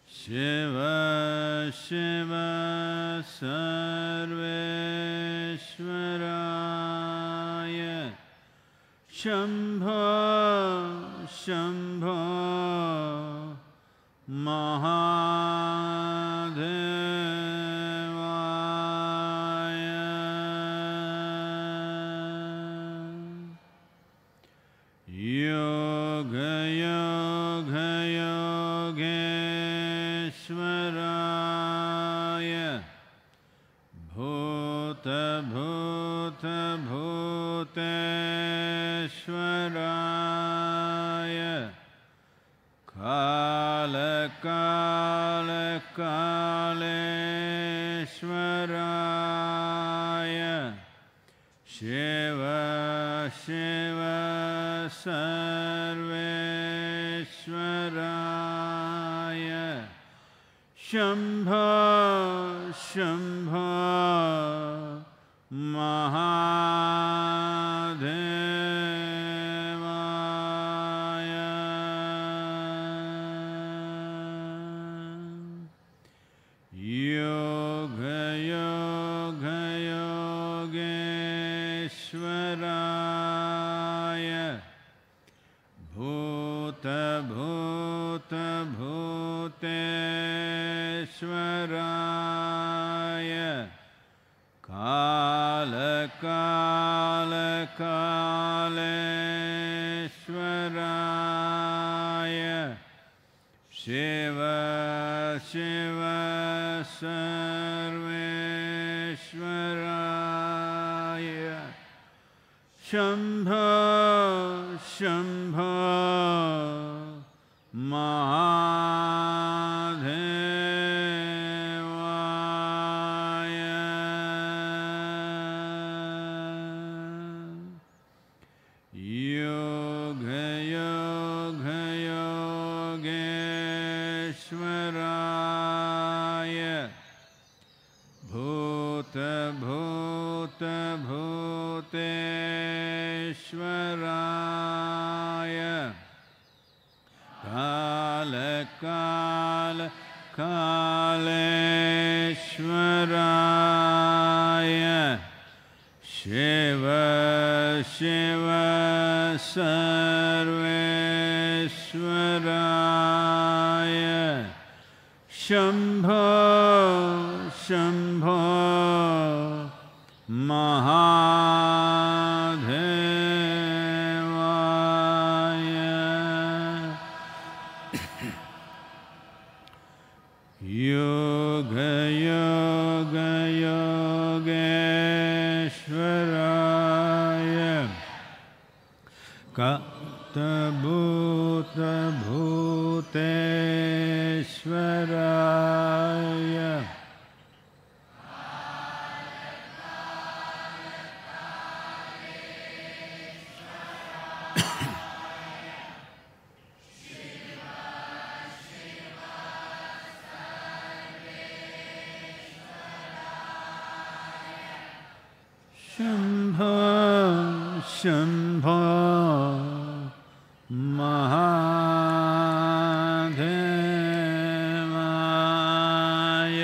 शिव शिव सर्वेश्वराय शम्भो शम्भो महादेवाय योग योग योगेश्वराय भूत भूत भूतेश्वराय काल काल कालेश्वराय शिव शिव सर्वेश्वराय शम्भो शम्भो महादेवाय योग योग योगेश्वराय भूत भूत भूतेश्वराय काल काल कालेश्वराय शिव शिव सर्वेश्वराय शम्भो शम्भो महादेवाय योग योग योगेश्वराय भूत भूत भूतेश्वराय काल काल कालेश्वराय शिव शिव सर्वेश्वराय शम्भो शम्भो महादेवाय योग योग योगेश्वराय कत भूत भूतेश्वराय शम्भो शम्भो महादेवाय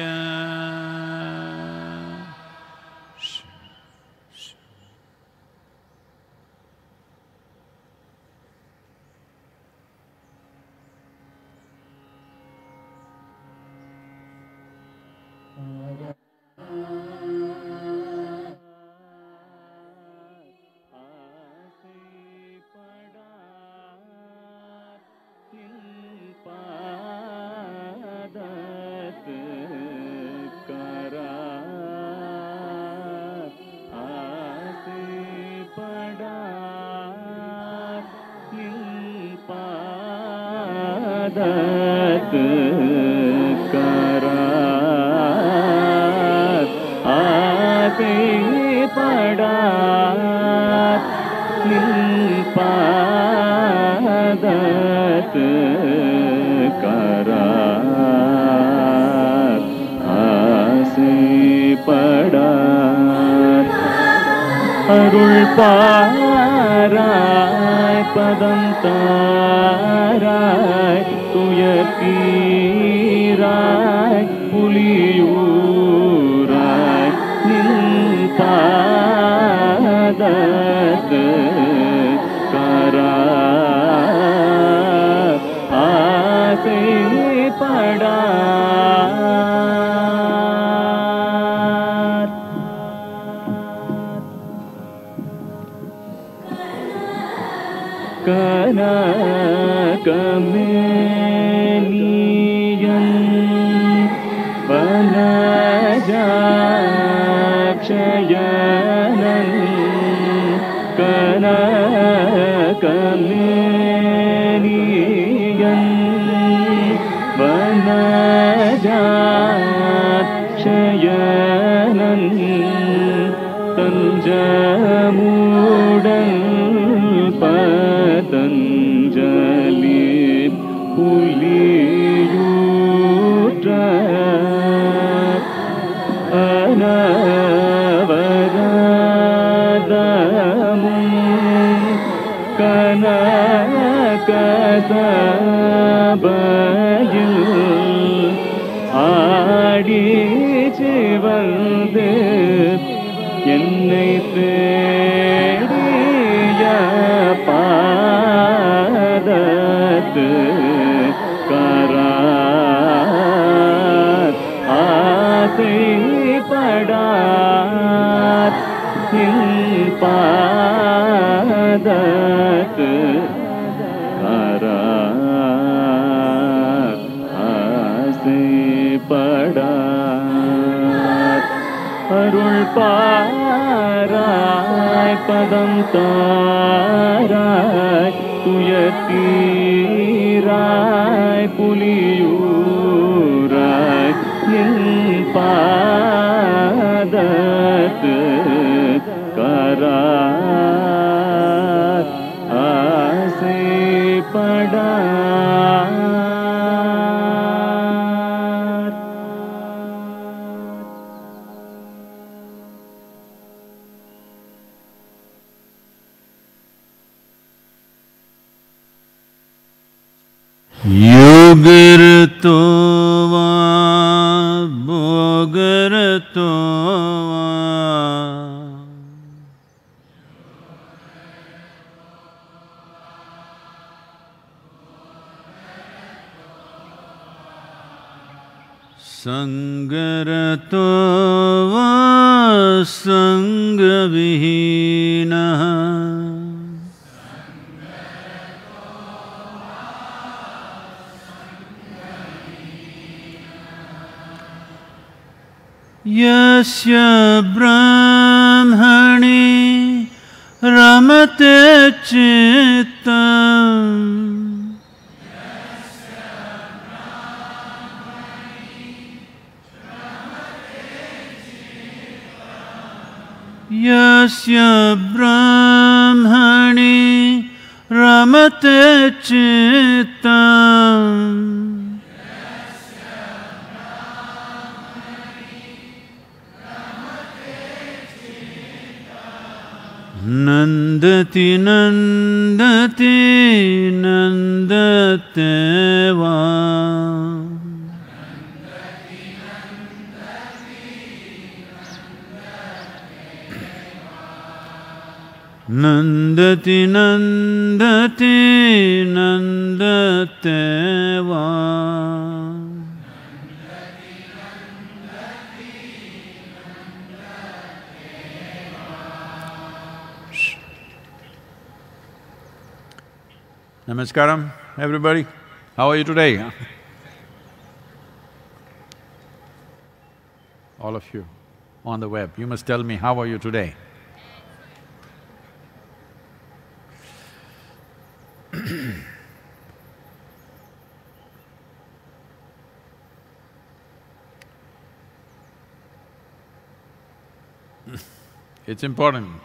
दत्त करात आते पडात निपादत करात आसे पडात अरुळ पादात தாராய் பதம் தாராய் துயத்தீராய் புலியூராய் நின் பாதத்து காராய் ஆசைப்படார் கனகமேனியன் வனஜாக்ஷயனன் கனகமேனியன் வனஜாக்ஷயனன் தஞ்சமூடன் பதஞ்சலி புலியூற்ற அனவரதமும் கனகசபையில் ஆடி சிவந்து என்னை தேடிய பாதத்து காரார் ஆசைப்படார் நின் பாதத்து காரார் ஆசைப்படார் அருள் பாராய் பதம் தாராய் துயத்தீராய் புலியூராய் நின் பாதத்து காரார் ஆசைப்படார் युगरतो वा भोगरतो वा संगरतो वा संगविहीनः यस्य ब्रह्मणि रमते चित्तम् यस्य ब्रह्मणि रमते चित्तम् नन्दति नन्दति नन्दते वा नन्दति नन्दति नन्दते वा Namaskaram, everybody. How are you today? All of you on the web, you must tell me, how are you today? It's important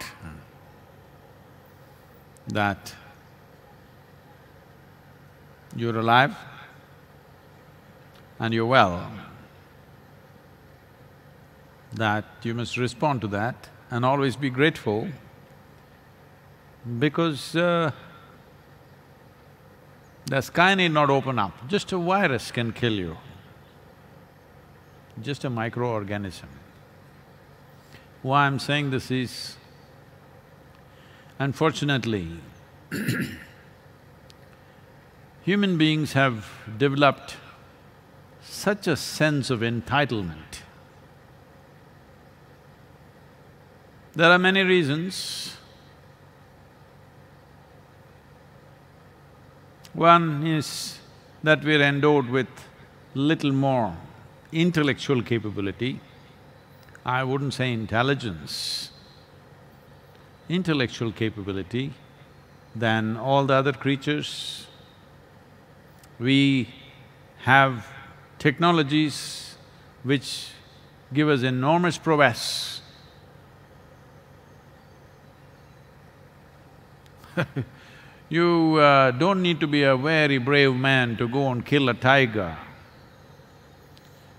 that you're alive and you're well, that you must respond to that and always be grateful Because the sky need not open up, just a virus can kill you, just a microorganism. Why I'm saying this is, unfortunately, human beings have developed such a sense of entitlement. There are many reasons. One is that we're endowed with little more intellectual capability. I wouldn't say intelligence, intellectual capability than all the other creatures. We have technologies which give us enormous prowess. You don't need to be a very brave man to go and kill a tiger.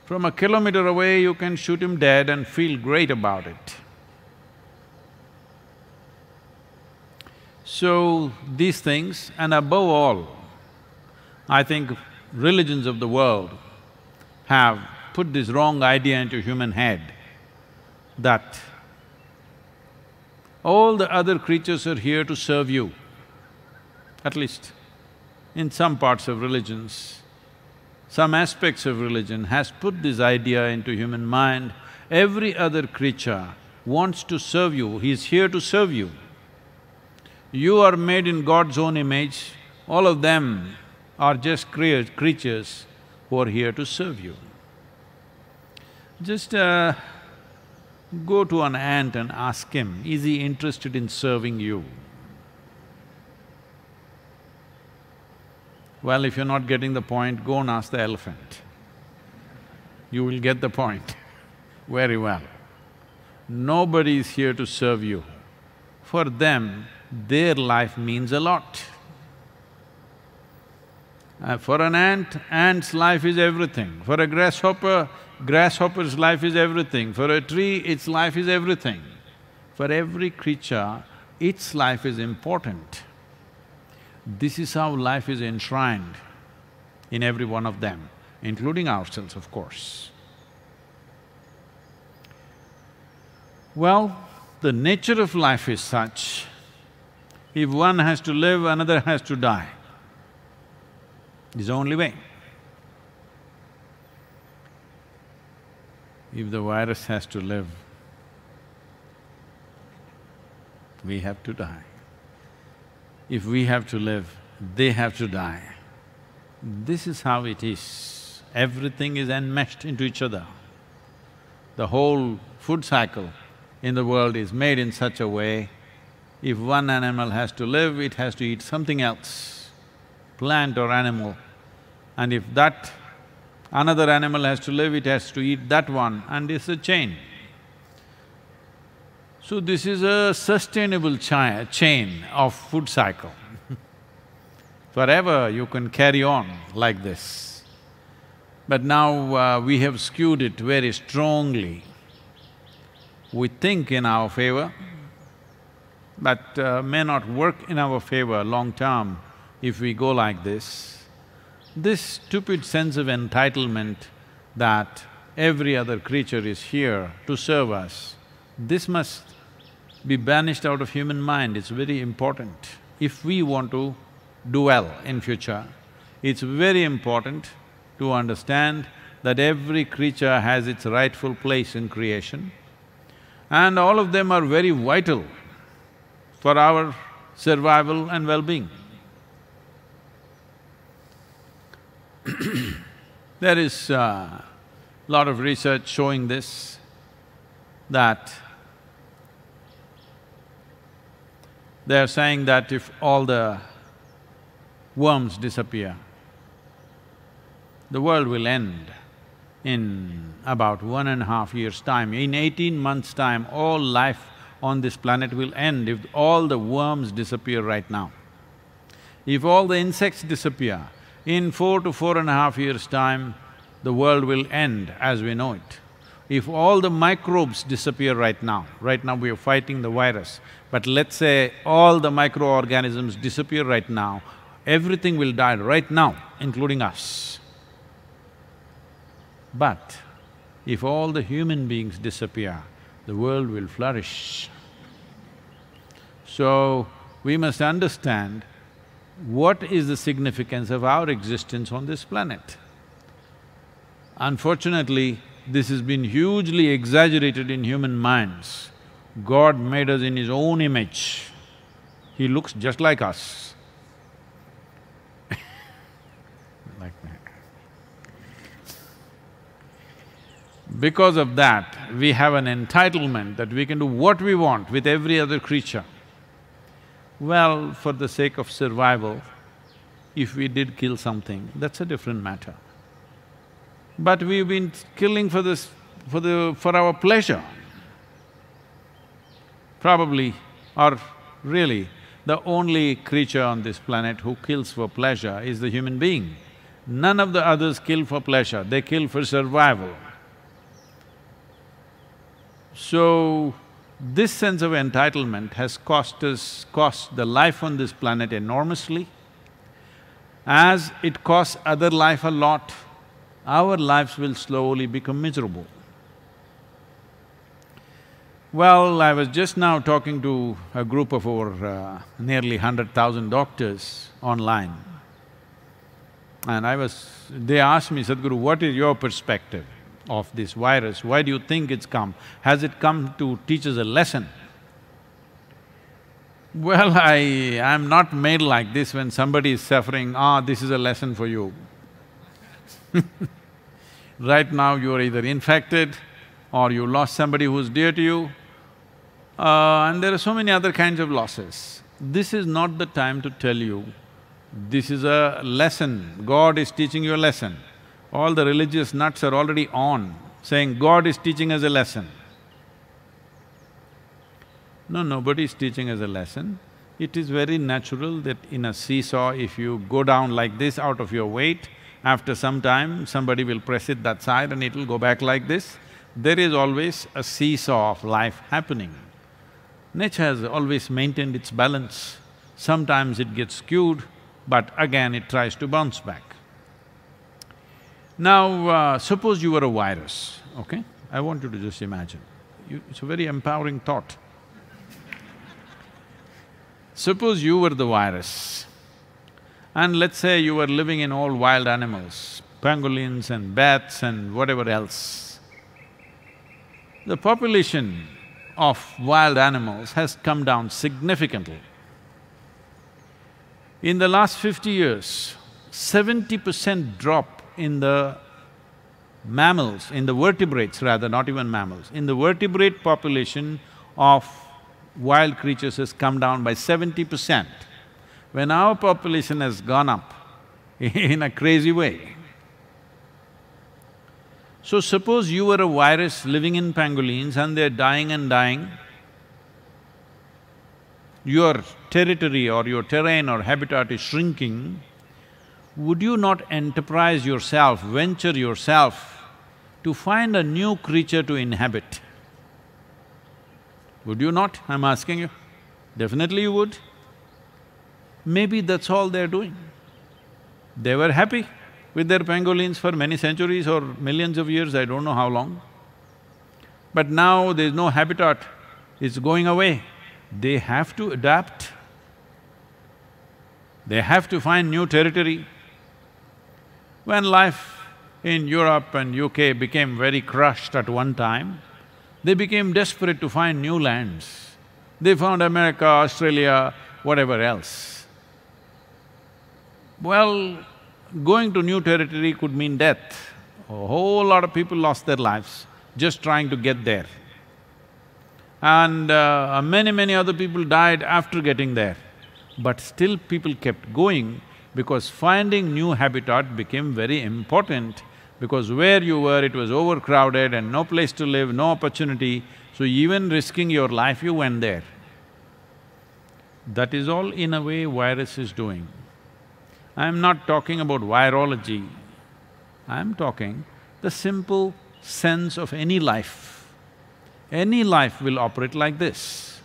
From a kilometer away, you can shoot him dead and feel great about it. So, these things, and above all, I think religions of the world have put this wrong idea into human head that all the other creatures are here to serve you. At least in some parts of religions, some aspects of religion has put this idea into human mind. Every other creature wants to serve you, he's here to serve you. You are made in God's own image, all of them are just creatures who are here to serve you. Just go to an ant and ask him, is he interested in serving you? Well, if you're not getting the point, go and ask the elephant. You will get the point very well. Nobody is here to serve you. For them, their life means a lot. For an ant, ant's life is everything. For a grasshopper, grasshopper's life is everything. For a tree, its life is everything. For every creature, its life is important. This is how life is enshrined in every one of them, including ourselves, of course. Well, the nature of life is such, if one has to live, another has to die. It's the only way. If the virus has to live, we have to die. If we have to live, they have to die. This is how it is. Everything is enmeshed into each other. The whole food cycle in the world is made in such a way, if one animal has to live, it has to eat something else, plant or animal. And if that another animal has to live, it has to eat that one, and it's a chain. So this is a sustainable chain of food cycle. Forever you can carry on like this. But now we have skewed it very strongly. We think in our favor, but may not work in our favor long term if we go like this. This stupid sense of entitlement that every other creature is here to serve us, this must be banished out of human mind, it's very important. If we want to do well in future, it's very important to understand that every creature has its rightful place in creation and all of them are very vital for our survival and well-being. There is a lot of research showing this, that they are saying that if all the worms disappear, the world will end in about 1.5 years' time. In 18 months' time, all life on this planet will end if all the worms disappear right now. If all the insects disappear, in 4 to 4.5 years' time, the world will end as we know it. if all the microbes disappear right now we are fighting the virus, but let's say all the microorganisms disappear right now, everything will die right now, including us. But if all the human beings disappear, the world will flourish. So, we must understand what is the significance of our existence on this planet. Unfortunately, this has been hugely exaggerated in human minds. God made us in His own image. He looks just like us. Like that. Because of that, we have an entitlement that we can do what we want with every other creature. Well, for the sake of survival, if we did kill something, that's a different matter. But we've been killing for our pleasure. Probably, or really, the only creature on this planet who kills for pleasure is the human being. None of the others kill for pleasure, they kill for survival. So, this sense of entitlement has cost the life on this planet enormously. As it costs other life a lot, our lives will slowly become miserable. Well, I was just now talking to a group of over nearly 100,000 doctors online. And they asked me, Sadhguru, what is your perspective of this virus? Why do you think it's come? Has it come to teach us a lesson? Well, I'm not made like this. When somebody is suffering, this is a lesson for you. Right now you're either infected or you lost somebody who's dear to you, and there are so many other kinds of losses. This is not the time to tell you, this is a lesson, God is teaching you a lesson. All the religious nuts are already on, saying, God is teaching us a lesson. No, nobody is teaching us a lesson. It is very natural that in a seesaw, if you go down like this out of your weight, after some time, somebody will press it that side and it will go back like this. There is always a seesaw of life happening. Nature has always maintained its balance. Sometimes it gets skewed, but again it tries to bounce back. Now, suppose you were a virus, okay? I want you to just imagine. It's a very empowering thought. Suppose you were the virus, and let's say you were living in all wild animals, pangolins and bats and whatever else. The population of wild animals has come down significantly. In the last 50 years, 70% drop in the mammals, in the vertebrates rather, not even mammals, in the vertebrate population of wild creatures has come down by 70%. When our population has gone up in a crazy way. So suppose you were a virus living in pangolins and they're dying and dying, your territory or your terrain or habitat is shrinking, would you not enterprise yourself, venture yourself to find a new creature to inhabit? Would you not? I'm asking you. Definitely you would. Maybe that's all they're doing. They were happy with their pangolins for many centuries or millions of years, I don't know how long. But now there's no habitat, it's going away. They have to adapt. They have to find new territory. When life in Europe and UK became very crushed at one time, they became desperate to find new lands. They found America, Australia, whatever else. Well, going to new territory could mean death. A whole lot of people lost their lives just trying to get there. And many other people died after getting there. But still people kept going because finding new habitat became very important, because where you were, it was overcrowded and no place to live, no opportunity, so even risking your life, you went there. That is all in a way virus is doing. I'm not talking about virology, I'm talking the simple sense of any life. Any life will operate like this,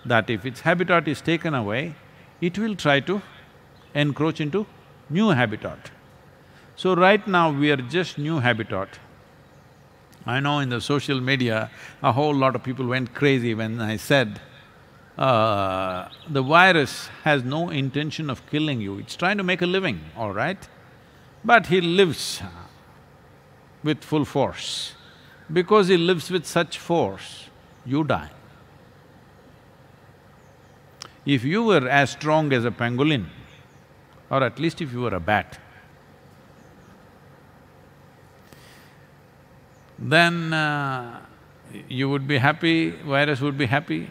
that if its habitat is taken away, it will try to encroach into new habitat. So right now we are just new habitat. I know in the social media, a whole lot of people went crazy when I said, the virus has no intention of killing you, it's trying to make a living, all right? But he lives with full force. Because he lives with such force, you die. If you were as strong as a pangolin, or at least if you were a bat, then you would be happy, virus would be happy.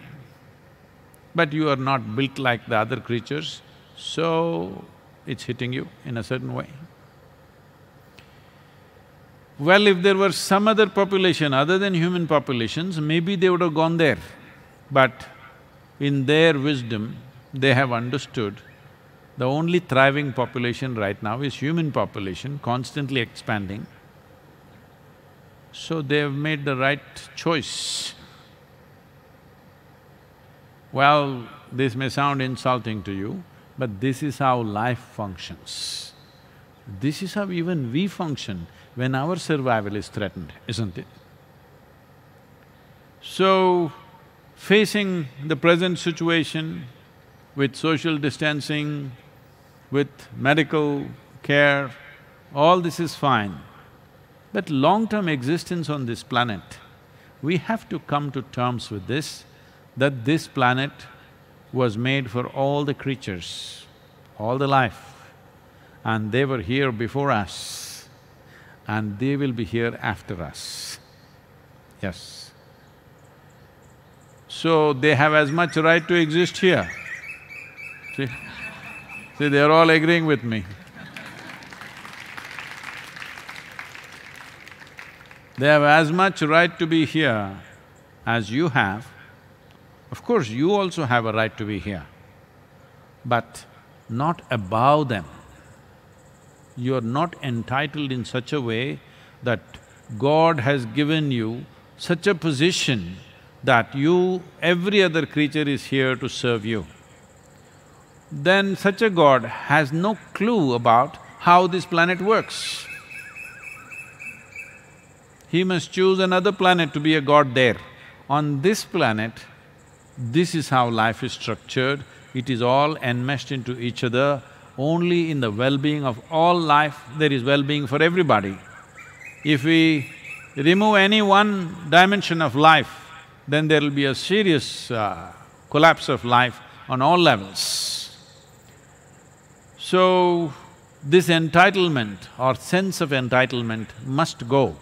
But you are not built like the other creatures, so it's hitting you in a certain way. Well, if there were some other population other than human populations, maybe they would have gone there. But in their wisdom, they have understood the only thriving population right now is human population, constantly expanding. So they have made the right choice. Well, this may sound insulting to you, but this is how life functions. This is how even we function when our survival is threatened, isn't it? So, facing the present situation with social distancing, with medical care, all this is fine. But long-term existence on this planet, we have to come to terms with this, that this planet was made for all the creatures, all the life, and they were here before us, and they will be here after us. Yes. So they have as much right to exist here. See? See, they're all agreeing with me. They have as much right to be here as you have. Of course, you also have a right to be here, but not above them. You are not entitled in such a way that God has given you such a position that every other creature is here to serve you. Then such a God has no clue about how this planet works. He must choose another planet to be a God there. On this planet, this is how life is structured, it is all enmeshed into each other. Only in the well-being of all life, there is well-being for everybody. If we remove any one dimension of life, then there will be a serious collapse of life on all levels. So, this entitlement or sense of entitlement must go.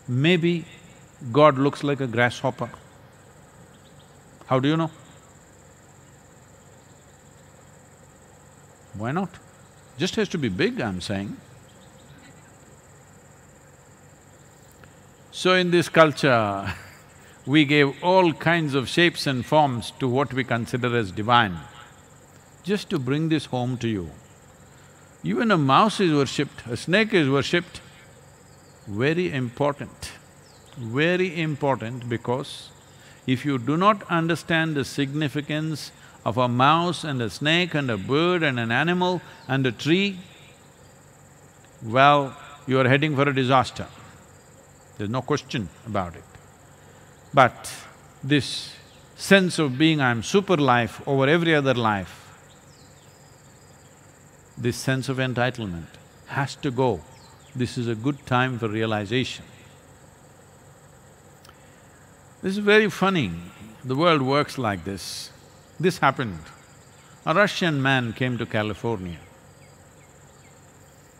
Maybe God looks like a grasshopper. How do you know? Why not? Just has to be big, I'm saying. So in this culture, we gave all kinds of shapes and forms to what we consider as divine. Just to bring this home to you, even a mouse is worshipped, a snake is worshipped. Very important because if you do not understand the significance of a mouse and a snake and a bird and an animal and a tree, well, you are heading for a disaster. There's no question about it. But this sense of being I'm super life over every other life, this sense of entitlement has to go. This is a good time for realization. This is very funny, the world works like this. This happened. A Russian man came to California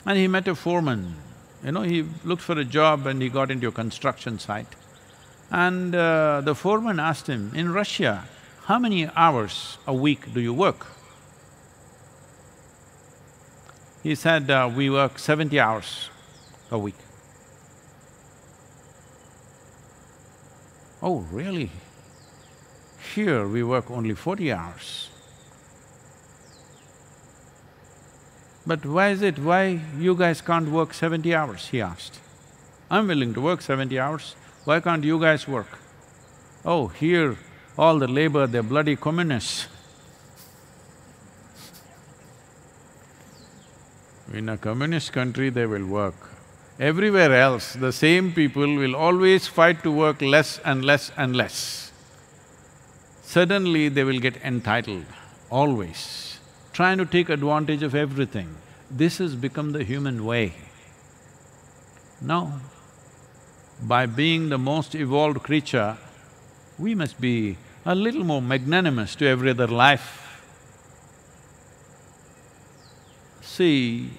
and he met a foreman. He looked for a job and he got into a construction site. And the foreman asked him, in Russia, how many hours a week do you work? He said, we work 70 hours a week. Oh, really? Here we work only 40 hours. But why is it, why you guys can't work 70 hours, he asked. I'm willing to work 70 hours, why can't you guys work? Oh, here, all the labor, they're bloody communists. In a communist country, they will work. Everywhere else, the same people will always fight to work less and less and less. Suddenly, they will get entitled, always, trying to take advantage of everything. This has become the human way. No. By being the most evolved creature, we must be a little more magnanimous to every other life. See,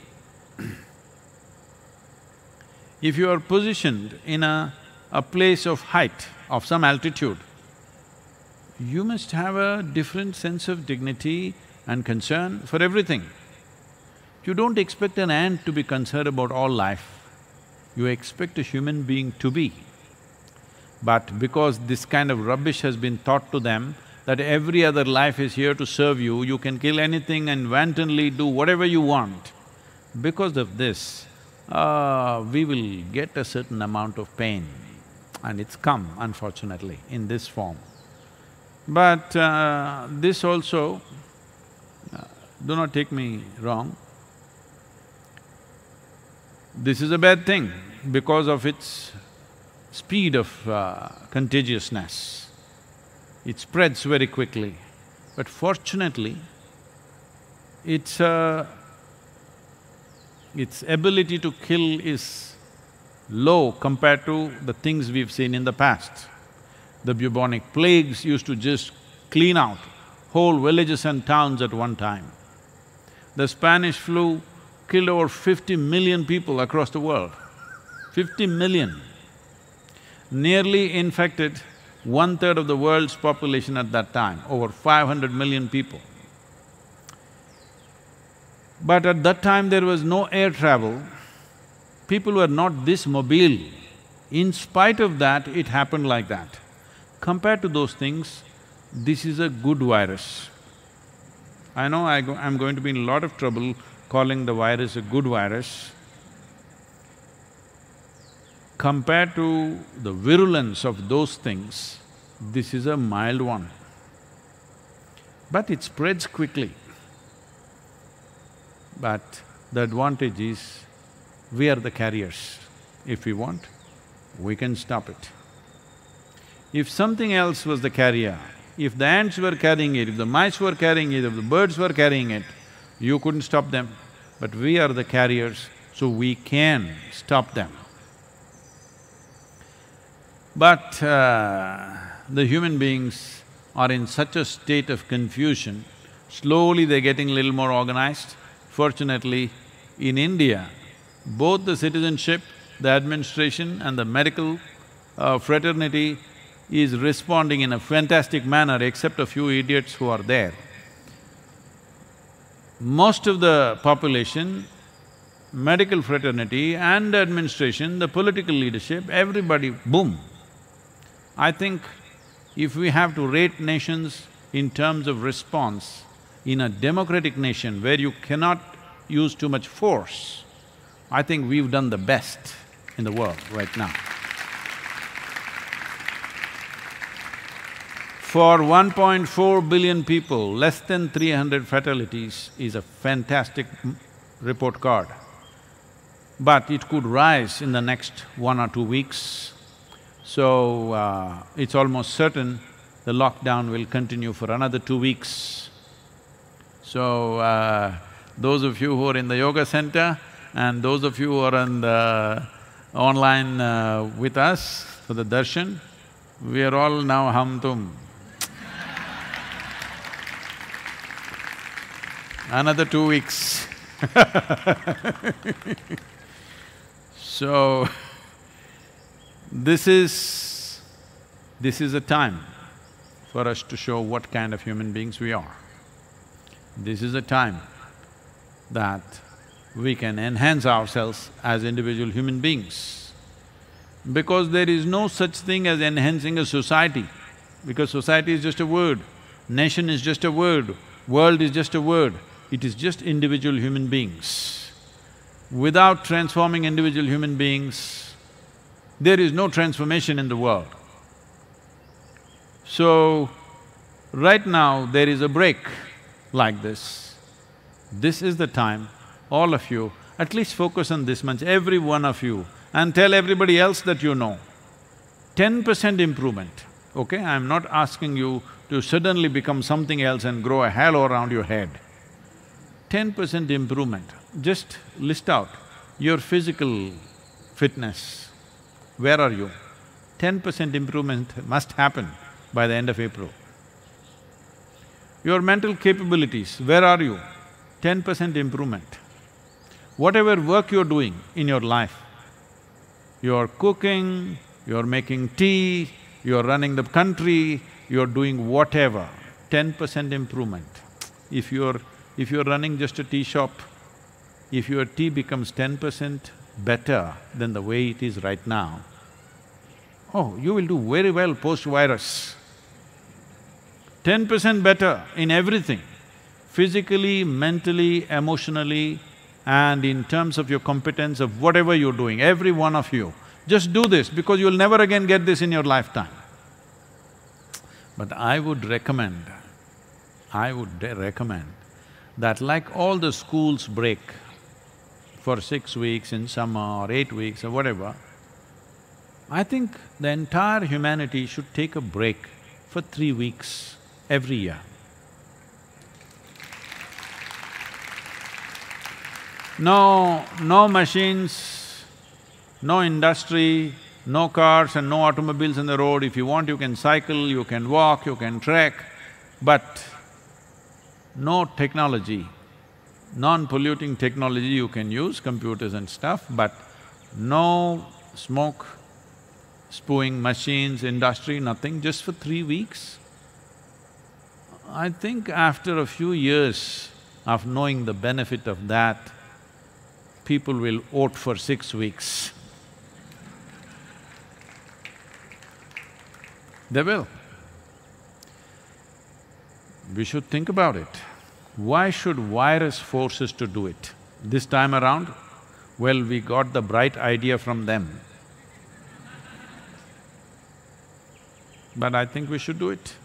if you are positioned in a place of height, of some altitude, you must have a different sense of dignity and concern for everything. You don't expect an ant to be concerned about all life, you expect a human being to be. But because this kind of rubbish has been taught to them, that every other life is here to serve you, you can kill anything and wantonly do whatever you want. Because of this, we will get a certain amount of pain, and it's come, unfortunately, in this form. But this also, do not take me wrong, this is a bad thing because of its speed of contagiousness. It spreads very quickly, but fortunately, its ability to kill is low compared to the things we've seen in the past. The bubonic plagues used to just clean out whole villages and towns at one time. The Spanish flu killed over 50 million people across the world. 50 million. Nearly infected one-third of the world's population at that time, over 500 million people. But at that time there was no air travel, people were not this mobile. In spite of that, it happened like that. Compared to those things, this is a good virus. I know I'm going to be in a lot of trouble calling the virus a good virus. Compared to the virulence of those things, this is a mild one. But it spreads quickly. But the advantage is, we are the carriers. If we want, we can stop it. If something else was the carrier, if the ants were carrying it, if the mice were carrying it, if the birds were carrying it, you couldn't stop them. But we are the carriers, so we can stop them. But the human beings are in such a state of confusion, slowly they're getting a little more organized. Fortunately, in India, both the citizenship, the administration and the medical fraternity is responding in a fantastic manner, except a few idiots who are there. Most of the population, medical fraternity and the administration, the political leadership, everybody, boom. I think if we have to rate nations in terms of response, in a democratic nation where you cannot use too much force, I think we've done the best in the world right now. For 1.4 billion people, less than 300 fatalities is a fantastic report card. But it could rise in the next 1 or 2 weeks. So, it's almost certain the lockdown will continue for another 2 weeks. So, those of you who are in the yoga center and those of you who are on the online with us for the darshan, we are all now hum-tum. Another 2 weeks. So, this is a time for us to show what kind of human beings we are. This is a time that we can enhance ourselves as individual human beings. Because there is no such thing as enhancing a society, because society is just a word, nation is just a word, world is just a word, it is just individual human beings. Without transforming individual human beings, there is no transformation in the world. So, right now there is a break like this. This is the time, all of you, at least focus on this much, every one of you, and tell everybody else that you know. 10% improvement, okay? I'm not asking you to suddenly become something else and grow a halo around your head. 10% improvement, just list out your physical fitness. Where are you? 10% improvement must happen by the end of April. Your mental capabilities, where are you? 10% improvement. Whatever work you're doing in your life, you're cooking, you're making tea, you're running the country, you're doing whatever, 10% improvement. If you're running just a tea shop, if your tea becomes 10% better than the way it is right now, oh, you will do very well post-virus. 10% better in everything, physically, mentally, emotionally, and in terms of your competence of whatever you're doing, every one of you. Just do this because you'll never again get this in your lifetime. But I would recommend that like all the schools break for 6 weeks in summer or 8 weeks or whatever, I think the entire humanity should take a break for 3 weeks every year. No machines, no industry, no cars and no automobiles on the road. If you want, you can cycle, you can walk, you can trek, but no technology, non-polluting technology you can use, computers and stuff, but no smoke, spewing machines, industry, nothing, just for 3 weeks. I think after a few years of knowing the benefit of that, people will vote for 6 weeks. They will. We should think about it. Why should virus force us to do it? This time around, well, we got the bright idea from them. But I think we should do it.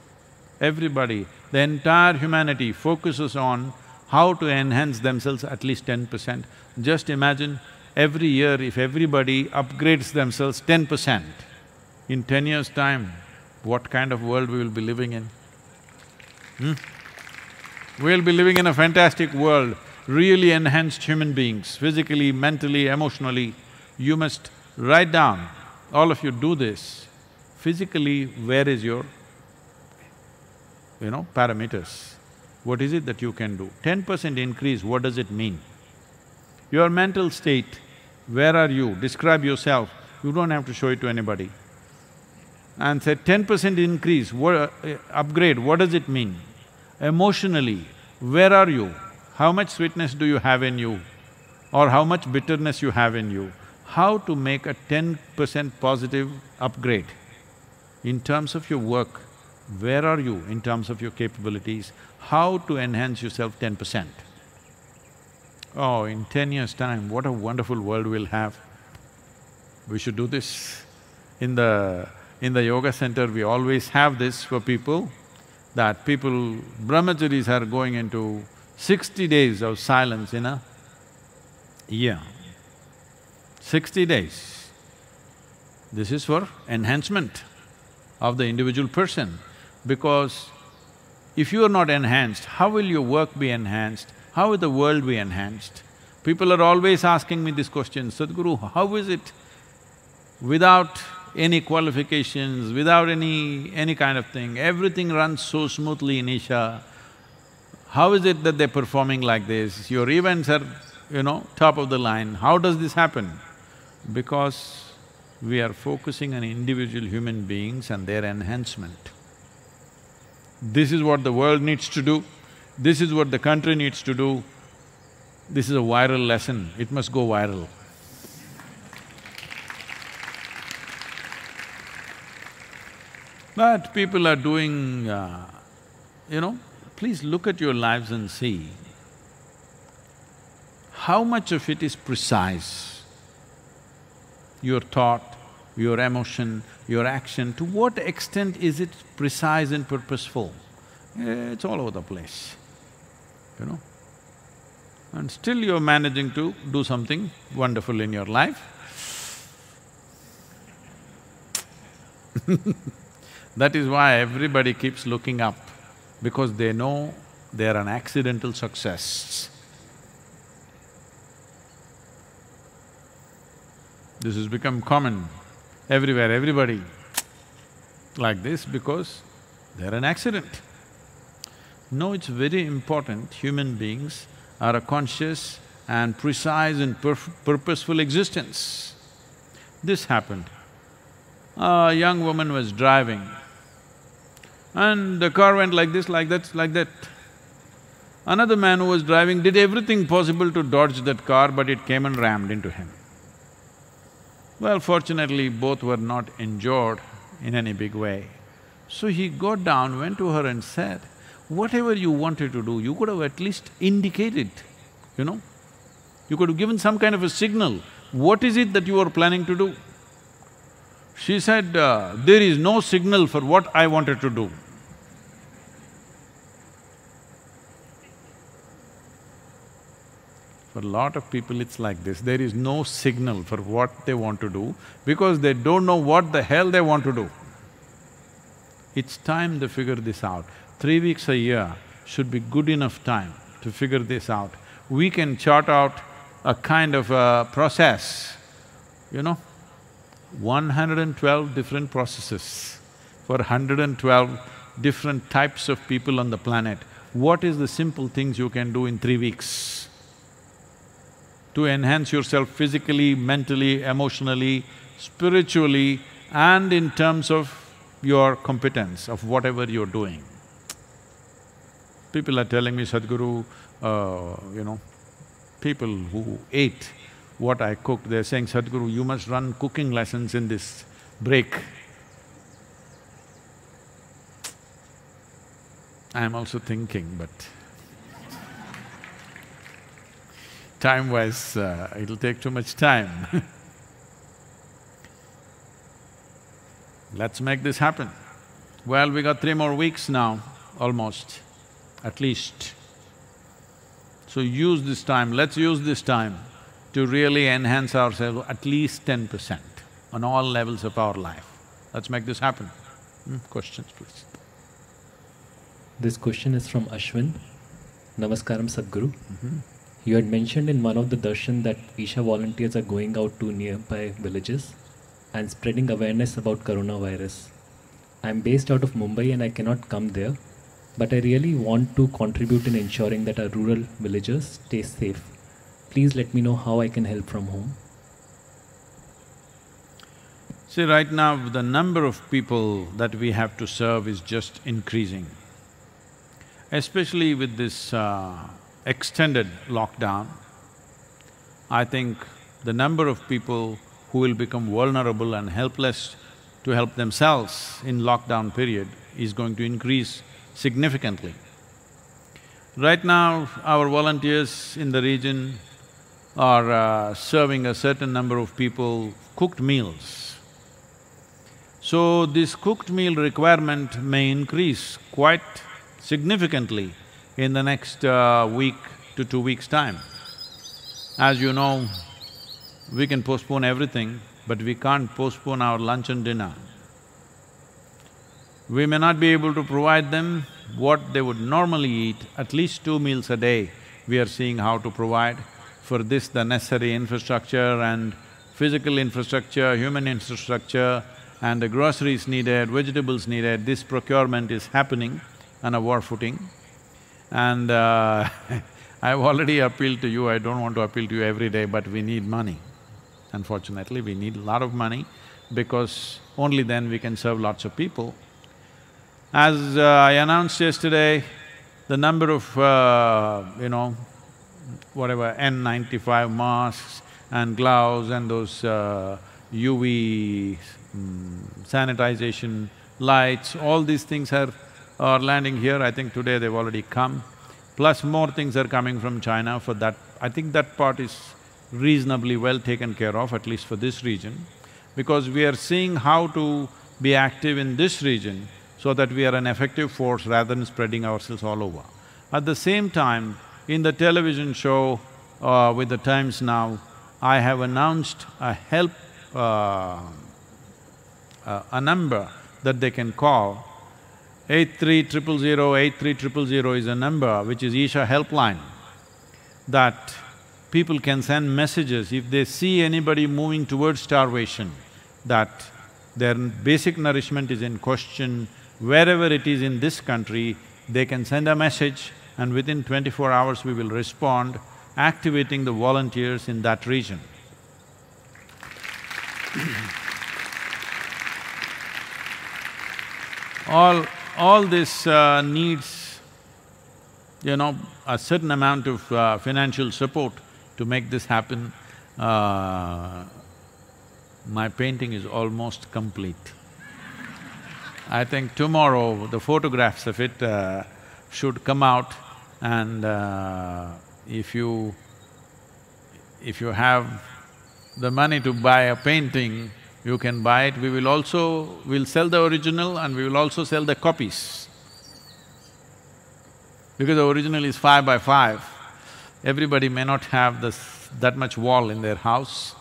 Everybody, the entire humanity focuses on how to enhance themselves at least 10%. Just imagine, every year if everybody upgrades themselves 10%, in 10 years' time, what kind of world we will be living in? We'll be living in a fantastic world, really enhanced human beings, physically, mentally, emotionally. You must write down, all of you do this. Physically, where is your, parameters? What is it that you can do? 10% increase, what does it mean? Your mental state, where are you? Describe yourself. You don't have to show it to anybody. And say 10% increase, upgrade, what does it mean? Emotionally, where are you? How much sweetness do you have in you? Or how much bitterness you have in you? How to make a 10% positive upgrade? In terms of your work, where are you in terms of your capabilities? How to enhance yourself 10%? Oh, in 10 years' time, what a wonderful world we'll have. We should do this. In the yoga center, we always have this for people, that people, brahmacharis are going into 60 days of silence in a year. 60 days. This is for enhancement of the individual person, because if you are not enhanced, how will your work be enhanced? How will the world be enhanced? People are always asking me this question, Sadhguru, how is it without any qualifications, without any kind of thing, everything runs so smoothly in Isha, how is it that they're performing like this? Your events are, top of the line, how does this happen? Because we are focusing on individual human beings and their enhancement. This is what the world needs to do, this is what the country needs to do. This is a viral lesson, it must go viral. But people are doing, please look at your lives and see how much of it is precise. Your thought, your emotion, your action, to what extent is it precise and purposeful? It's all over the place, you know. And still you're managing to do something wonderful in your life. That is why everybody keeps looking up, because they know they're an accidental success. This has become common everywhere, everybody like this because they're an accident. No, it's very important, human beings are a conscious and precise and purposeful existence. This happened. A young woman was driving and the car went like this, like that, like that. Another man who was driving did everything possible to dodge that car, but it came and rammed into him. Well, fortunately, both were not injured in any big way. So he got down, went to her and said, whatever you wanted to do, you could have at least indicated, you know. You could have given some kind of a signal. What is it that you are planning to do? She said, there is no signal for what I wanted to do. For a lot of people it's like this, there is no signal for what they want to do because they don't know what the hell they want to do. It's time they figure this out. 3 weeks a year should be good enough time to figure this out. We can chart out a kind of a process, you know, 112 different processes for 112 different types of people on the planet. What is the simple things you can do in 3 weeks to enhance yourself physically, mentally, emotionally, spiritually, and in terms of your competence of whatever you're doing? People are telling me, Sadhguru, you know, people who ate what I cooked, they're saying, Sadhguru, you must run cooking lessons in this break. I'm also thinking, but time-wise, it'll take too much time. Let's make this happen. Well, we got 3 more weeks now, almost, at least. So use this time, let's use this time to really enhance ourselves at least 10% on all levels of our life. Let's make this happen. Questions, please. This question is from Ashwin. Namaskaram, Sadhguru. You had mentioned in one of the darshan that Isha volunteers are going out to nearby villages and spreading awareness about coronavirus. I am based out of Mumbai and I cannot come there, but I really want to contribute in ensuring that our rural villagers stay safe. Please let me know how I can help from home. See, right now the number of people that we have to serve is just increasing. Especially with this extended lockdown, I think the number of people who will become vulnerable and helpless to help themselves in lockdown period is going to increase significantly. Right now, our volunteers in the region are serving a certain number of people cooked meals. So this cooked meal requirement may increase quite significantly in the next week to 2 weeks' time. As you know, we can postpone everything, but we can't postpone our lunch and dinner. We may not be able to provide them what they would normally eat, at least 2 meals a day. We are seeing how to provide. For this, the necessary infrastructure and physical infrastructure, human infrastructure, and the groceries needed, vegetables needed, this procurement is happening on a war footing. And I've already appealed to you, I don't want to appeal to you every day, but we need money. Unfortunately, we need a lot of money because only then we can serve lots of people. As I announced yesterday, the number of, you know, whatever N95 masks and gloves and those UV sanitization lights, all these things are landing here. I think today they've already come. Plus more things are coming from China. For that, I think that part is reasonably well taken care of, at least for this region. because we are seeing how to be active in this region so that we are an effective force rather than spreading ourselves all over. At the same time, in the television show with the Times Now, I have announced a help, a number that they can call. 8300 is a number which is Isha helpline, that people can send messages if they see anybody moving towards starvation, that their basic nourishment is in question, wherever it is in this country, they can send a message and within 24 hours we will respond, activating the volunteers in that region. All this needs, a certain amount of financial support to make this happen. My painting is almost complete. I think tomorrow the photographs of it should come out, and if you have the money to buy a painting, you can buy it. We'll sell the original and we will also sell the copies. Because the original is 5 by 5, everybody may not have that much wall in their house.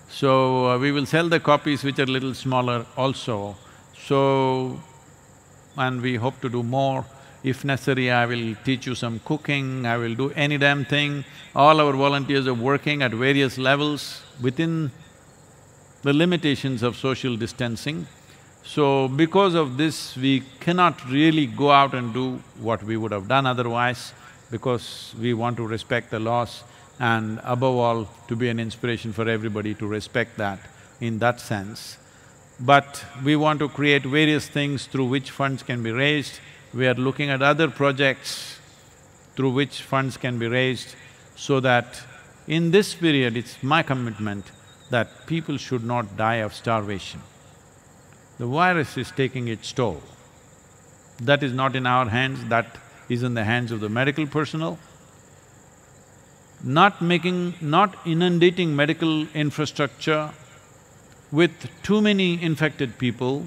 So, we will sell the copies which are little smaller also. So, and we hope to do more. If necessary, I will teach you some cooking, I will do any damn thing. All our volunteers are working at various levels within the limitations of social distancing. So, because of this, we cannot really go out and do what we would have done otherwise, because we want to respect the laws and above all, to be an inspiration for everybody to respect that in that sense. But we want to create various things through which funds can be raised. We are looking at other projects through which funds can be raised, so that in this period, it's my commitment that people should not die of starvation. The virus is taking its toll. That is not in our hands, that is in the hands of the medical personnel. Not inundating medical infrastructure with too many infected people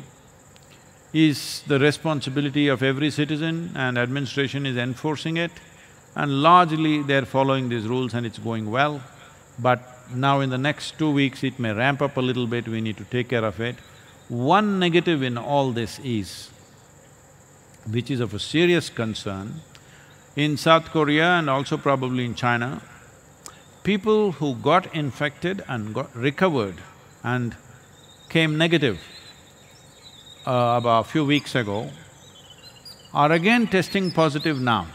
is the responsibility of every citizen, and administration is enforcing it, and largely they're following these rules and it's going well. But now in the next 2 weeks it may ramp up a little bit, we need to take care of it. One negative in all this is, which is of a serious concern, in South Korea and also probably in China, people who got infected and got recovered and came negative about a few weeks ago are again testing positive now.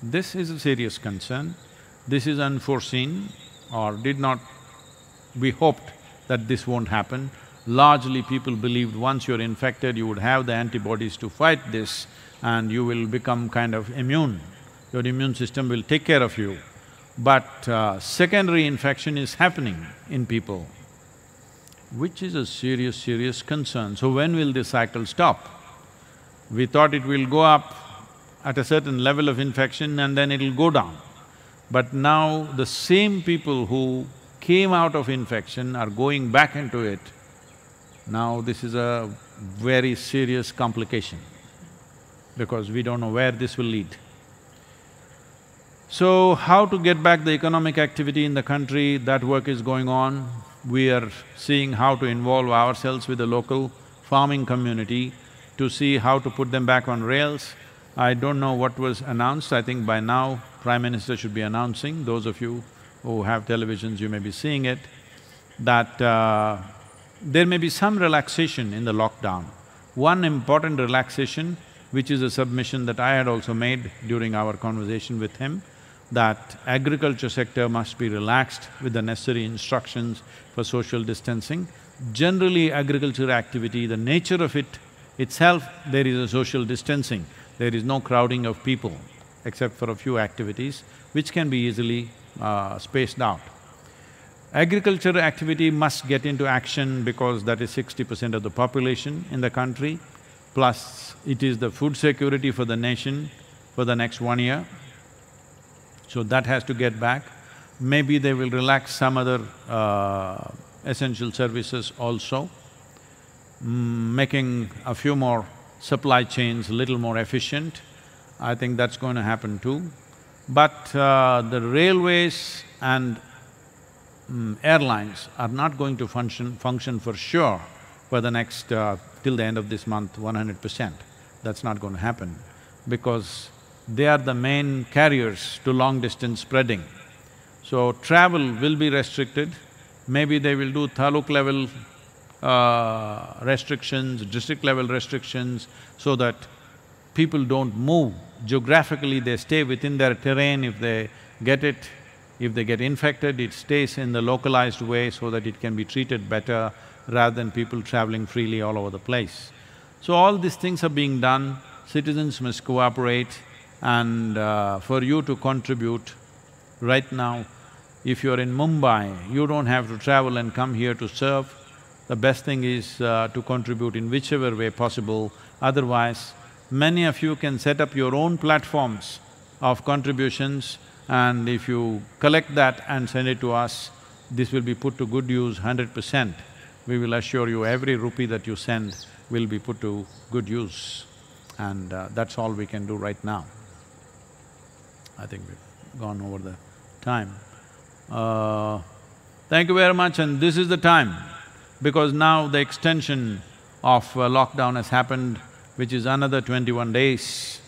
This is a serious concern. This is unforeseen or did not… we hoped that this won't happen. Largely people believed once you're infected, you would have the antibodies to fight this and you will become kind of immune. Your immune system will take care of you. But secondary infection is happening in people, which is a serious concern. So when will this cycle stop? We thought it will go up at a certain level of infection and then it'll go down. But now the same people who came out of infection are going back into it. Now this is a very serious complication because we don't know where this will lead. So, how to get back the economic activity in the country, that work is going on. We are seeing how to involve ourselves with the local farming community to see how to put them back on rails. I don't know what was announced, I think by now Prime Minister should be announcing, those of you who have televisions, you may be seeing it, that there may be some relaxation in the lockdown. One important relaxation, which is a submission that I had also made during our conversation with him, that agriculture sector must be relaxed with the necessary instructions for social distancing. Generally, agriculture activity, the nature of it itself, there is a social distancing. There is no crowding of people, except for a few activities, which can be easily spaced out. Agriculture activity must get into action because that is 60% of the population in the country, plus it is the food security for the nation for the next 1 year. So that has to get back. Maybe they will relax some other essential services also, making a few more supply chains a little more efficient. I think that's going to happen too. But the railways and airlines are not going to function for sure for the next… till the end of this month, 100%. That's not going to happen because they are the main carriers to long-distance spreading. So travel will be restricted, maybe they will do taluk level restrictions, district level restrictions, so that people don't move. Geographically, they stay within their terrain. If they get infected, it stays in the localized way so that it can be treated better rather than people traveling freely all over the place. So all these things are being done, citizens must cooperate, and for you to contribute right now, if you're in Mumbai, you don't have to travel and come here to serve. The best thing is to contribute in whichever way possible. Otherwise, many of you can set up your own platforms of contributions, and if you collect that and send it to us, this will be put to good use 100%. We will assure you every rupee that you send will be put to good use, and that's all we can do right now. I think we've gone over the time. Thank you very much, and this is the time, because now the extension of lockdown has happened, which is another 21 days,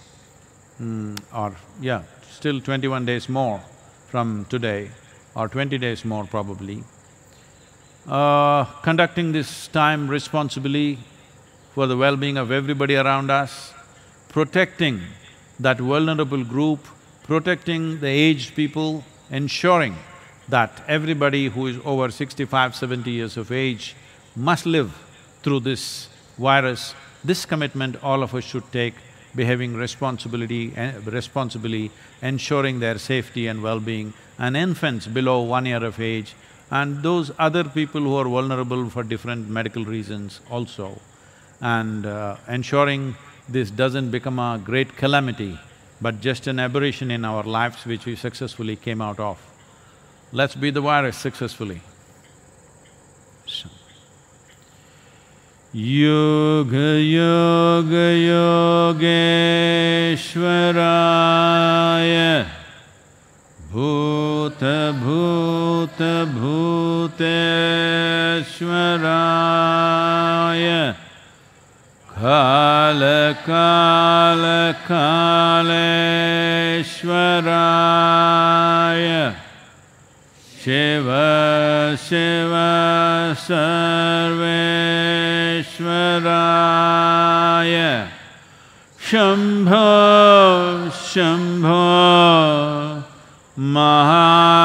still 21 days more from today, or 20 days more probably. Conducting this time responsibly for the well-being of everybody around us, protecting that vulnerable group, protecting the aged people, ensuring that everybody who is over 65, 70 years of age must live through this virus. This commitment all of us should take, behaving responsibly, ensuring their safety and well-being, and infants below 1 year of age, and those other people who are vulnerable for different medical reasons also, and ensuring this doesn't become a great calamity, but just an aberration in our lives which we successfully came out of. Let's beat the virus successfully. Yoga Yoga Yogeshwaraya Bhuta Bhuta Bhuteshwaraya Kala Kala Kaleshwaraya Shiva Shiva Sarveshwaraya Shambho Shambho Maha